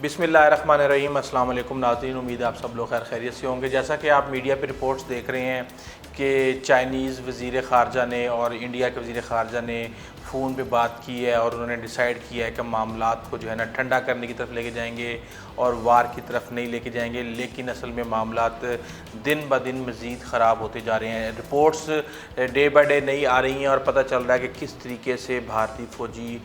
بسم اللہ الرحمن الرحیم۔ السلام علیکم ناظرین، امید ہے آپ سب لوگ خیر خیریت سے ہوں گے۔ جیسا کہ آپ میڈیا پہ رپورٹس دیکھ رہے ہیں کہ چائنیز وزیر خارجہ نے اور انڈیا کے وزیر خارجہ نے فون پہ بات کی ہے اور انہوں نے ڈیسائیڈ کیا ہے کہ معاملات کو ٹھنڈا کرنے کی طرف لے کے جائیں گے اور وار کی طرف نہیں لے کے جائیں گے، لیکن اصل میں معاملات دن بہ دن مزید خراب ہوتے جا رہے ہیں۔ رپورٹس ڈے بائی ڈے نئی آ رہی ہیں اور پتہ چل رہا ہے کہ کس طریقے سے بھارتی فوجی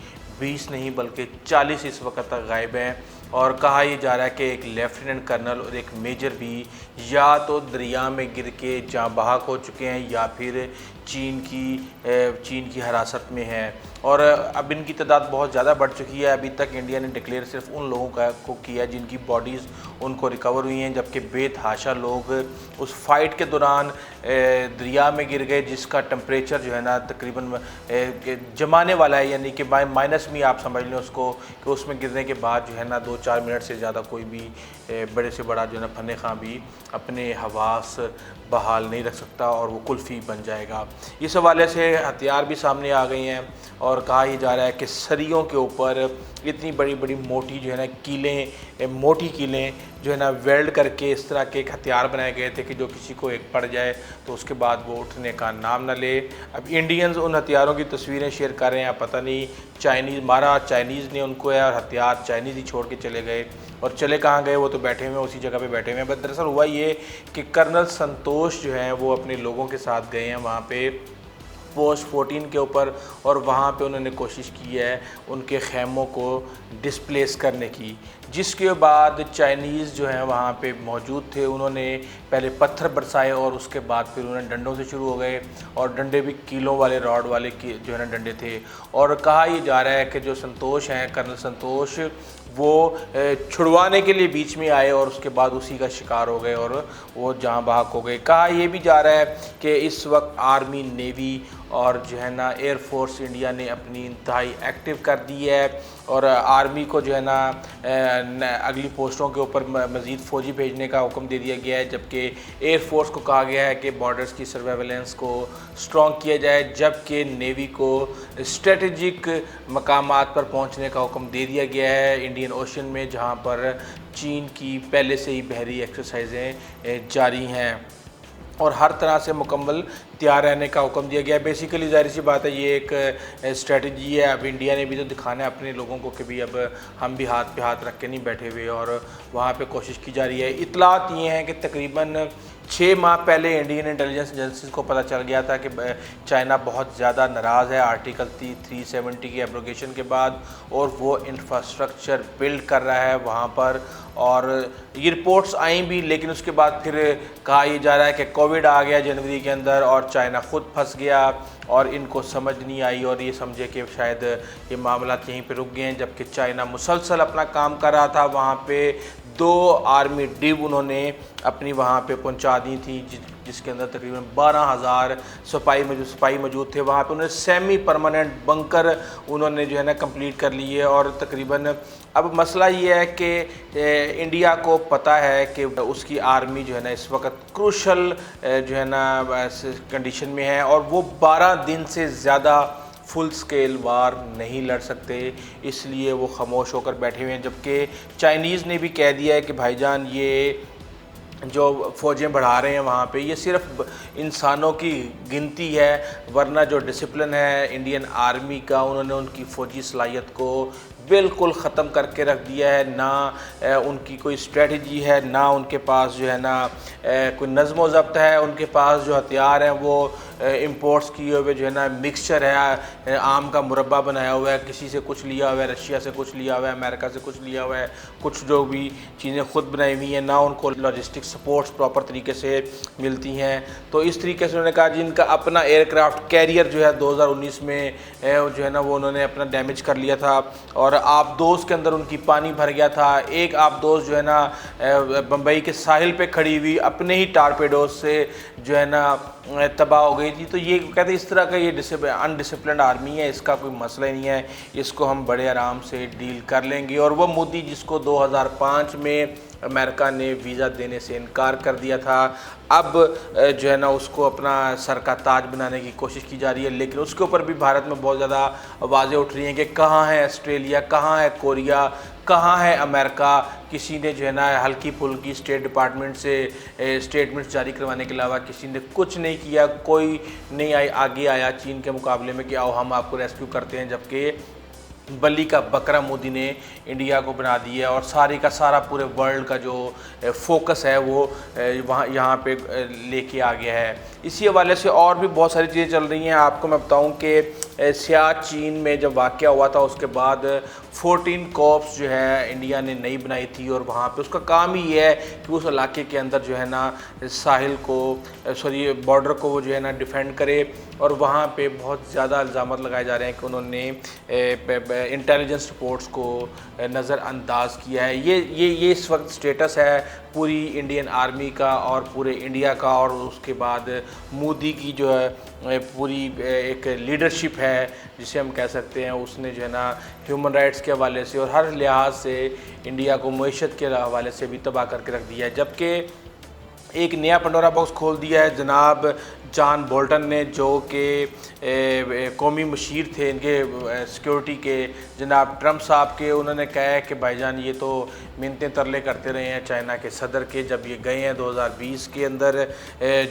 20 نہیں بلکہ 40 اس وقت تک غائب ہیں، اور کہا یہ جا رہا ہے کہ ایک لیفٹیننٹ کرنل اور ایک میجر بھی یا تو دریا میں گر کے جاں بحق ہو چکے ہیں یا پھر چین کی حراست میں ہے، اور اب ان کی تعداد بہت زیادہ بڑھ چکی ہے۔ ابھی تک انڈیا نے ڈکلیئر صرف ان لوگوں کو کیا ہے جن کی باڈیز ان کو ریکور ہوئی ہیں، جبکہ بے تحاشا لوگ اس فائٹ کے دوران دریا میں گر گئے، جس کا ٹمپریچر تقریباً جمانے والا ہے، یعنی کہ مائنس میں آپ سمجھ لیں اس کو، کہ اس میں گرنے کے بعد 2-4 منٹ سے زیادہ کوئی بھی بڑے سے بڑا فن خاں بھی اپنے حواس بحال نہیں رکھ سکتا اور وہ کلفی بن جائے گا۔ اس حوالے سے ہتھیار بھی سامنے آ گئی ہیں اور کہا یہ جا رہا ہے کہ سریوں کے اوپر اتنی بڑی بڑی موٹی کیلیں، موٹی کیلیں ویلڈ کر کے اس طرح کے ایک ہتھیار بنائے گئے تھے کہ جو کسی کو ایک پڑ جائے تو اس کے بعد وہ اٹھنے کا نام نہ لے۔ اب انڈینز ان ہتھیاروں کی تصویریں شیئر کر رہے ہیں، پتہ نہیں چائنیز نے ان کو ہے اور ہتھیار چائنیز ہی چھوڑ کے چلے گئے، اور چلے کہاں گئے؟ وہ تو بیٹھے ہوئے ہیں، اسی جگہ پہ بیٹھے ہوئے ہیں۔ بس دراصل ہوا یہ کہ کرنل سنتوش ہیں وہ اپنے لوگوں کے ساتھ گئے ہیں وہاں پہ پوسٹ 14 کے اوپر، اور وہاں پہ انہوں نے کوشش کی ہے ان کے خیموں کو ڈسپلیس کرنے کی، جس کے بعد چائنیز ہیں وہاں پہ موجود تھے، انہوں نے پہلے پتھر برسائے اور اس کے بعد پھر انہیں ڈنڈوں سے شروع ہو گئے، اور ڈنڈے بھی کیلوں والے راڈ والے ڈنڈے تھے، اور کہا یہ جا رہا ہے کہ جو سنتوش ہیں، کرنل سنتوش، وہ چھڑوانے کے لیے بیچ میں آئے اور اس کے بعد اسی کا شکار ہو گئے اور وہ جاں بحق ہو گئے۔ کہا یہ بھی جا رہا ہے کہ اس وقت آرمی، نیوی اور ایئر فورس انڈیا نے اپنی انتہائی ایکٹیو کر دی ہے، اور آرمی کو اگلی پوسٹوں کے اوپر مزید فوجی بھیجنے کا حکم دے دیا گیا ہے، جبکہ ایئر فورس کو کہا گیا ہے کہ بارڈرز کی سرویلنس کو سٹرونگ کیا جائے، جبکہ نیوی کو اسٹریٹجک مقامات پر پہنچنے کا حکم دے دیا گیا ہے انڈین اوشن میں، جہاں پر چین کی پہلے سے ہی بحری ایکسرسائزیں جاری ہیں، اور ہر طرح سے مکمل تیار رہنے کا حکم دیا گیا ہے۔ بیسیکلی ظاہر سی بات ہے یہ ایک اسٹریٹجی ہے۔ اب انڈیا نے بھی تو دکھانا ہے اپنے لوگوں کو کہ بھی اب ہم بھی ہاتھ پہ ہاتھ رکھ کے نہیں بیٹھے ہوئے، اور وہاں پہ کوشش کی جا رہی ہے۔ اطلاعات یہ ہیں کہ تقریباً 6 ماہ پہلے انڈین انٹیلیجنس ایجنسیز کو پتہ چل گیا تھا کہ چائنا بہت زیادہ ناراض ہے آرٹیکل 370 کی ایبروگیشن کے بعد، اور وہ انفراسٹرکچر بلڈ کر رہا ہے وہاں پر، اور یہ رپورٹس آئیں بھی، لیکن اس کے بعد پھر کہا یہ جا رہا ہے کہ کووڈ آ گیا جنوری کے اندر اور چائنا خود پھنس گیا، اور ان کو سمجھ نہیں آئی اور یہ سمجھے کہ شاید یہ معاملات یہیں پہ رک گئے ہیں، جبکہ چائنا مسلسل اپنا کام کر رہا تھا۔ وہاں پہ 2 آرمی ڈیو انہوں نے اپنی وہاں پہ پہنچا دی تھی، جس کے اندر تقریباً 12,000 سپاہی موجود تھے۔ وہاں پہ انہوں نے سیمی پرماننٹ بنکر انہوں نے کمپلیٹ کر لی ہے، اور تقریباً اب مسئلہ یہ ہے کہ انڈیا کو پتہ ہے کہ اس کی آرمی اس وقت کروشل کنڈیشن میں ہے، اور وہ 12 دن سے زیادہ فل سکیل وار نہیں لڑ سکتے، اس لیے وہ خاموش ہو کر بیٹھے ہوئے ہیں، جبکہ چائنیز نے بھی کہہ دیا ہے کہ بھائی جان یہ جو فوجیں بڑھا رہے ہیں وہاں پہ یہ صرف انسانوں کی گنتی ہے، ورنہ جو ڈسپلن ہے انڈین آرمی کا، انہوں نے ان کی فوجی صلاحیت کو بالکل ختم کر کے رکھ دیا ہے، نہ ان کی کوئی اسٹریٹجی ہے، نہ ان کے پاس کوئی نظم و ضبط ہے، ان کے پاس جو ہتھیار ہیں وہ امپورٹس کیے ہوئے مکسچر ہے، آم کا مربع بنایا ہوا ہے، کسی سے کچھ لیا ہوا ہے، رشیا سے کچھ لیا ہوا ہے، امریکہ سے کچھ لیا ہوا ہے، کچھ جو بھی چیزیں خود بنائی ہوئی ہیں، نہ ان کو لاجسٹک سپورٹس پراپر طریقے سے ملتی ہیں۔ تو اس طریقے سے انہوں نے کہا جن کا اپنا ایئر کرافٹ کیریئر 2019 میں وہ انہوں نے اپنا ڈیمیج کر لیا تھا، اور آبدوز کے اندر ان کی پانی بھر گیا تھا، ایک آبدوز بمبئی کے ساحل پہ کھڑی ہوئی اپنے ہی ٹارپیڈوز سے تباہ ہو گئی تھی۔ تو یہ کہتے ہیں اس طرح کا یہ انڈسپلنڈ آرمی ہے، اس کا کوئی مسئلہ ہی نہیں ہے، اس کو ہم بڑے آرام سے ڈیل کر لیں گے۔ اور وہ مودی جس کو 2005 میں امریکہ نے ویزا دینے سے انکار کر دیا تھا، اب اس کو اپنا سر کا تاج بنانے کی کوشش کی جا رہی ہے، لیکن اس کے اوپر بھی بھارت میں بہت زیادہ آوازیں اٹھ رہی ہیں کہ کہاں ہے آسٹریلیا، کہاں ہے کوریا، کہاں ہے امریکہ؟ کسی نے جو ہے نا ہلکی پھلکی اسٹیٹ ڈپارٹمنٹ سے اسٹیٹمنٹس جاری کروانے کے علاوہ کسی نے کچھ نہیں کیا، کوئی نہیں آگے آیا چین کے مقابلے میں کہ آؤ ہم آپ کو ریسکیو کرتے ہیں، جبکہ بلی کا بکرا مودی نے انڈیا کو بنا دیا ہے اور سارے کا سارا پورے ورلڈ کا جو فوکس ہے وہ یہاں پہ لے کے آ گیا ہے۔ اسی حوالے سے اور بھی بہت ساری چیزیں چل رہی ہیں۔ آپ کو میں بتاؤں کہ سیاہ چین میں جب واقعہ ہوا تھا اس کے بعد 14 کوپس جو ہے انڈیا نے نئی بنائی تھی، اور وہاں پہ اس کا کام ہی یہ ہے کہ اس علاقے کے اندر جو ہے نا ساحل کو بارڈر کو وہ جو ہے نا ڈیفینڈ کرے، اور وہاں پہ بہت زیادہ الزامات لگائے جا رہے ہیں کہ انہوں نے انٹیلیجنس رپورٹس کو نظر انداز کیا ہے۔ یہ اس وقت سٹیٹس ہے پوری انڈین آرمی کا اور پورے انڈیا کا، اور اس کے بعد مودی کی جو ہے پوری ایک لیڈرشپ ہے جسے ہم کہہ سکتے ہیں، اس نے جو ہے نا ہیومن رائٹس کے حوالے سے اور ہر لحاظ سے انڈیا کو معیشت کے حوالے سے بھی تباہ کر کے رکھ دیا ہے۔ جبکہ ایک نیا پنڈورا باکس کھول دیا ہے جناب جان بولٹن نے، جو کہ قومی مشیر تھے ان کے سیکیورٹی کے، جناب ٹرمپ صاحب کے۔ انہوں نے کہا ہے کہ بھائی جان یہ تو منتیں ترلے کرتے رہے ہیں چائنا کے صدر کے، جب یہ گئے ہیں 2020 کے اندر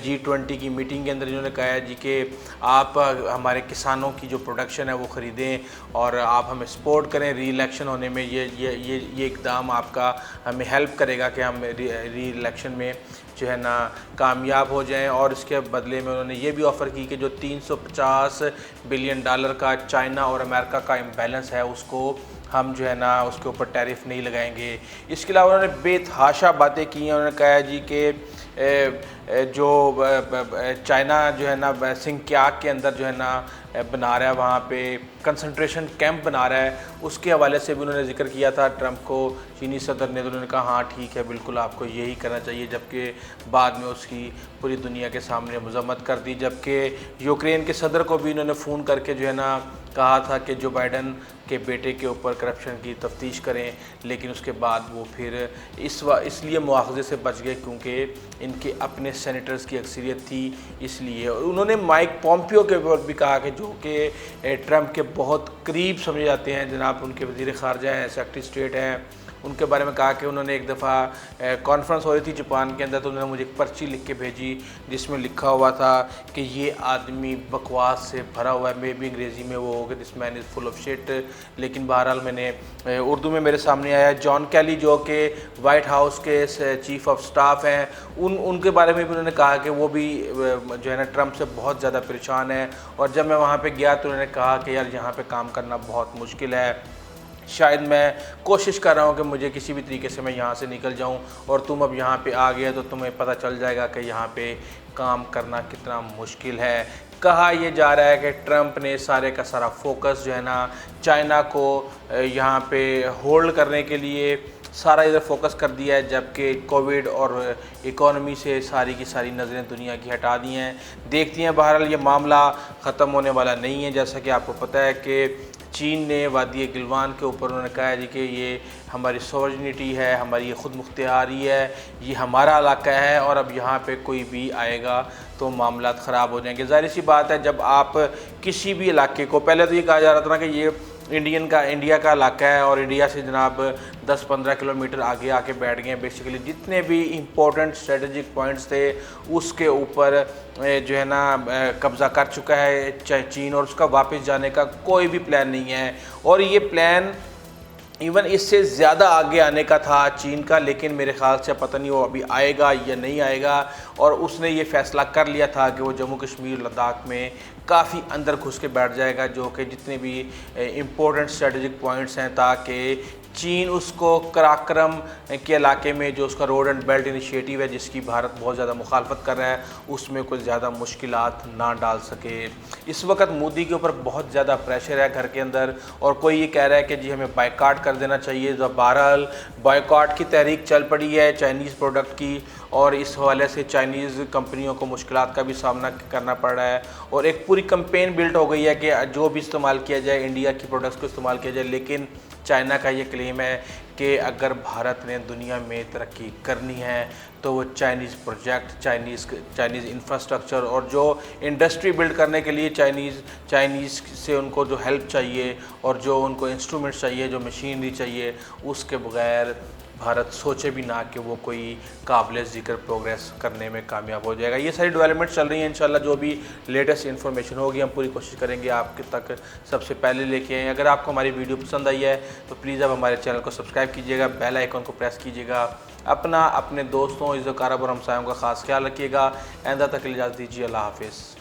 G20 کی میٹنگ کے اندر، انہوں نے کہا ہے جی کہ آپ ہمارے کسانوں کی جو پروڈکشن ہے وہ خریدیں اور آپ ہمیں سپورٹ کریں ری الیکشن ہونے میں، یہ اقدام آپ کا ہمیں ہیلپ کرے گا کہ ہم ری الیکشن میں جو ہے نا کامیاب ہو جائیں۔ اور اس کے بدلے میں انہوں نے یہ بھی آفر کی کہ جو $350 بلین کا چائنا اور امریکہ کا امبیلنس ہے اس کو ہم جو ہے نا اس کے اوپر ٹیرف نہیں لگائیں گے۔ اس کے علاوہ انہوں نے بے تحاشا باتیں کی ہیں۔ انہوں نے کہا جی کہ جو چائنا جو ہے نا سنکیاک کے اندر جو ہے نا بنا رہا ہے، وہاں پہ کنسنٹریشن کیمپ بنا رہا ہے، اس کے حوالے سے بھی انہوں نے ذکر کیا تھا ٹرمپ کو چینی صدر نے، تو انہوں نے کہا ہاں ٹھیک ہے بالکل آپ کو یہی کرنا چاہیے، جبکہ بعد میں اس کی پوری دنیا کے سامنے مذمت کر دی۔ جبکہ یوکرین کے صدر کو بھی انہوں نے فون کر کے جو ہے نا کہا تھا کہ جو بائیڈن کے بیٹے کے اوپر کرپشن کی تفتیش کریں، لیکن اس کے بعد وہ پھر اس لیے مواخذے سے بچ گئے کیونکہ ان کے اپنے سینیٹرز کی اکثریت تھی، اس لیے۔ اور انہوں نے مائک پومپیو کے اوپر بھی کہا کہ جو کہ ٹرمپ کے بہت قریب سمجھے جاتے ہیں، جناب ان کے وزیر خارجہ ہیں، سیکرٹری اسٹیٹ ہیں، ان کے بارے میں کہا کہ انہوں نے ایک دفعہ کانفرنس ہو رہی تھی جاپان کے اندر، تو انہوں نے مجھے ایک پرچی لکھ کے بھیجی جس میں لکھا ہوا تھا کہ یہ آدمی بکواس سے بھرا ہوا ہے، میں بھی انگریزی میں وہ ہوگا دس مین از فل آف شٹ، لیکن بہرحال میں نے اردو میں میرے سامنے آیا۔ جان کیلی جو کہ وائٹ ہاؤس کے چیف آف سٹاف ہیں، ان کے بارے میں بھی انہوں نے کہا کہ وہ بھی جو ہے نا ٹرمپ سے بہت زیادہ پریشان ہے، اور جب میں وہاں پہ گیا تو انہوں نے کہا کہ یار یہاں پہ کام کرنا بہت مشکل ہے، شاید میں کوشش کر رہا ہوں کہ مجھے کسی بھی طریقے سے میں یہاں سے نکل جاؤں، اور تم اب یہاں پہ آ گیا تو تمہیں پتہ چل جائے گا کہ یہاں پہ کام کرنا کتنا مشکل ہے۔ کہا یہ جا رہا ہے کہ ٹرمپ نے سارے کا سارا فوکس جو ہے نا چائنا کو یہاں پہ ہولڈ کرنے کے لیے سارا ادھر فوکس کر دیا ہے، جبکہ کووڈ اور اکانومی سے ساری کی ساری نظریں دنیا کی ہٹا دی ہیں۔ دیکھتی ہیں بہرحال یہ معاملہ ختم ہونے والا نہیں ہے، جیسا کہ آپ کو پتہ ہے کہ چین نے وادی گلوان کے اوپر انہوں نے کہا ہے جی کہ یہ ہماری سوورنٹی ہے، ہماری یہ خود مختاری ہے، یہ ہمارا علاقہ ہے، اور اب یہاں پہ کوئی بھی آئے گا تو معاملات خراب ہو جائیں گے۔ ظاہر سی بات ہے جب آپ کسی بھی علاقے کو، پہلے تو یہ کہا جا رہا تھا نا کہ یہ انڈیا کا علاقہ ہے، اور انڈیا سے جناب 10-15 کلومیٹر آگے آ کے بیٹھ گئے ہیں، بیسیکلی جتنے بھی امپورٹنٹ اسٹریٹجک پوائنٹس تھے اس کے اوپر جو ہے نا قبضہ کر چکا ہے چین، اور اس کا واپس جانے کا کوئی بھی پلان نہیں ہے، اور یہ پلان ایون اس سے زیادہ آگے آنے کا تھا چین کا، لیکن میرے خیال سے پتہ نہیں وہ ابھی آئے گا یا نہیں آئے گا، اور اس نے یہ فیصلہ کر لیا تھا کہ وہ جموں کشمیر لداخ میں کافی اندر گھس کے بیٹھ جائے گا، جو کہ جتنے بھی امپورٹنٹ اسٹریٹجک پوائنٹس ہیں، تاکہ چین اس کو کراکرم کے علاقے میں جو اس کا روڈ اینڈ بیلٹ انیشیٹو ہے جس کی بھارت بہت زیادہ مخالفت کر رہا ہے، اس میں کوئی زیادہ مشکلات نہ ڈال سکے۔ اس وقت مودی کے اوپر بہت زیادہ پریشر ہے گھر کے اندر، اور کوئی یہ کہہ رہا ہے کہ جی ہمیں بائیکاٹ کر دینا چاہیے۔ بہرحال بائیکاٹ کی تحریک چل پڑی ہے چائنیز پروڈکٹ کی، اور اس حوالے سے چائنیز کمپنیوں کو مشکلات کا بھی سامنا کرنا پڑ رہا ہے، اور ایک پوری کمپین بلڈ ہو گئی ہے کہ جو بھی استعمال کیا جائے انڈیا کی پروڈکٹس کو استعمال کیا جائے، لیکن چائنا کا یہ کلیم ہے کہ اگر بھارت نے دنیا میں ترقی کرنی ہے تو وہ چائنیز پروجیکٹ، چائنیز انفراسٹرکچر اور جو انڈسٹری بلڈ کرنے کے لیے چائنیز سے ان کو جو ہیلپ چاہیے اور جو ان کو انسٹرومنٹس چاہیے، جو مشینری چاہیے، اس کے بغیر بھارت سوچے بھی نہ کہ وہ کوئی قابل ذکر پروگریس کرنے میں کامیاب ہو جائے گا۔ یہ ساری ڈیولپمنٹ چل رہی ہیں، انشاءاللہ جو بھی لیٹسٹ انفارمیشن ہوگی ہم پوری کوشش کریں گے آپ کے تک سب سے پہلے لے کے آئیں۔ اگر آپ کو ہماری ویڈیو پسند آئی ہے تو پلیز آپ ہمارے چینل کو سبسکرائب کیجیے گا، بیل آئیکن کو پریس کیجیے گا، اپنے دوستوں، عزیز و اقارب اور ہمسایوں کا خاص خیال رکھیے گا۔ آئندہ تک اجازت دیجیے، اللہ حافظ۔